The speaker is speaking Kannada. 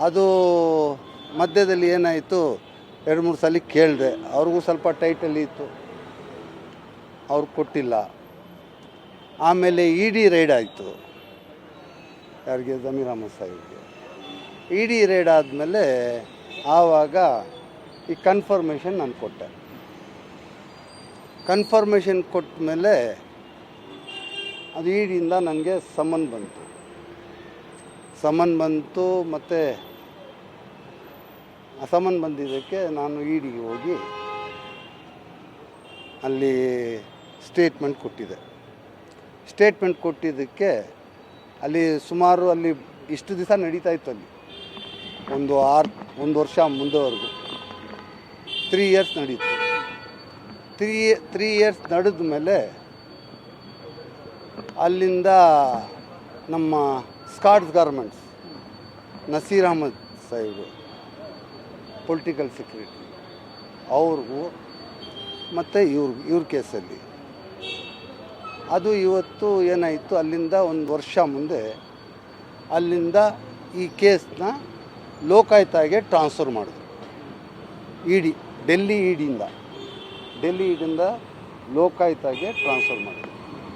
ಅದು ಮಧ್ಯದಲ್ಲಿ ಏನಾಯಿತು, 2-3 ಸಲ ಕೇಳಿದೆ, ಅವ್ರಿಗೂ ಸ್ವಲ್ಪ ಟೈಟಲ್ಲಿ ಇತ್ತು, ಅವ್ರು ಕೊಟ್ಟಿಲ್ಲ. ಆಮೇಲೆ ಇ.ಡಿ ರೈಡ್ ಆಯಿತು, ಯಾರಿಗೆ, ಜಮೀರ್ ಅಹಮದ್ ಸಾಹೇಬ್ಗೆ. ಇ.ಡಿ ರೈಡ್ ಆದಮೇಲೆ ಆವಾಗ ಈ ಕನ್ಫರ್ಮೇಷನ್ ನಾನು ಕೊಟ್ಟೆ. ಕನ್ಫರ್ಮೇಷನ್ ಕೊಟ್ಟ ಮೇಲೆ ಅದು ಇಡಿಯಿಂದ ನನಗೆ ಸಮನ್ ಬಂತು. ಮತ್ತು ಆ ಸಮನ್ ಬಂದಿದ್ದಕ್ಕೆ ನಾನು ಇಡಿಗೆ ಹೋಗಿ ಅಲ್ಲಿ ಸ್ಟೇಟ್ಮೆಂಟ್ ಕೊಟ್ಟಿದ್ದಕ್ಕೆ ಅಲ್ಲಿ ಸುಮಾರು ಅಲ್ಲಿ ಇಷ್ಟು ದಿವಸ ನಡೀತಾ ಇತ್ತು. ಅಲ್ಲಿ ಒಂದು ವರ್ಷ ಮುಂದೆವರೆಗೂ 3 ಇಯರ್ಸ್ ನಡೀತು. 3 ಇಯರ್ಸ್ ನಡೆದ ಮೇಲೆ ಅಲ್ಲಿಂದ ನಮ್ಮ ಸ್ಕಾಟ್ಸ್ ಗಾರ್ಮೆಂಟ್ಸ್ ನಸೀರ್ ಅಹಮದ್ ಸಾಹೇಬರು, ಪೊಲಿಟಿಕಲ್ ಸೆಕ್ರೆಟರಿ, ಅವ್ರಿಗೂ ಮತ್ತು ಇವ್ರ ಕೇಸಲ್ಲಿ ಅದು ಇವತ್ತು ಏನಾಯಿತು, ಅಲ್ಲಿಂದ 1 ವರ್ಷ ಮುಂದೆ ಅಲ್ಲಿಂದ ಈ ಕೇಸ್ನ ಲೋಕಾಯುಕ್ತಗೆ ಟ್ರಾನ್ಸ್ಫರ್ ಮಾಡಿದ್ರು. ಡೆಲ್ಲಿ ಇಡಿಯಿಂದ ಲೋಕಾಯುಕ್ತಗೆ ಟ್ರಾನ್ಸ್ಫರ್ ಮಾಡಿದ್ರು.